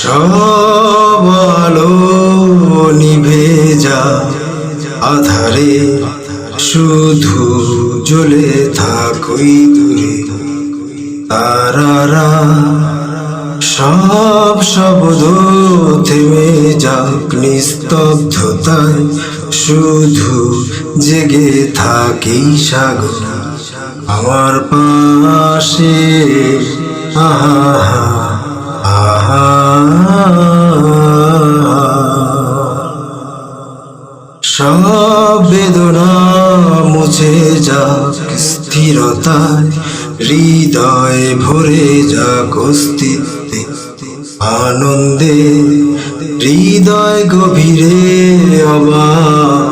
সব আলো নিভে যায় আধারে, শুধু জ্বলে থাকই দূরে তারারা। সব শব্দ থেমে যাক নিস্তব্ধতায়, শুধু জেগে থাকি সাগর আমার পাশে। আহা আহা সব বেদনা মুছে যাক স্থিরতায়, হৃদয় ভরে যাক অস্তিত্বে আনন্দে। হৃদয় গভীরে অবাক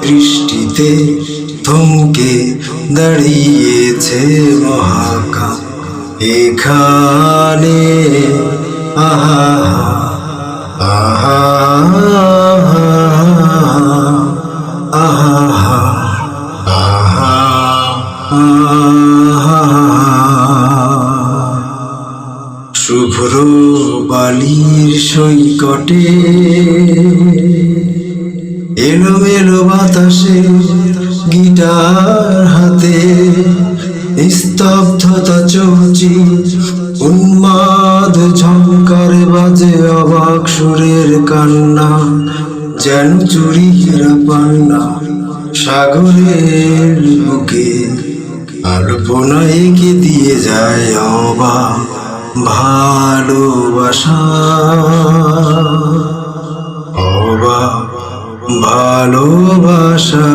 দৃষ্টিতে থমকে দাঁড়িয়েছে মহাকাশ এখানে। আহা আহা আহা আহা শুভ্র বালির সৈকতে এলোমেলো বাতাসে গিটার হাতে, নিস্তব্ধতা চলছে উন্মাদ ঝংকারে বাজে অবাক সুরের কান্না, যেন চুরি হীরা পান্না সাগরের বুকে আলপনা এঁকে দিয়ে যায় অবাক ভালোবাসা, অবাক ভালোবাসা।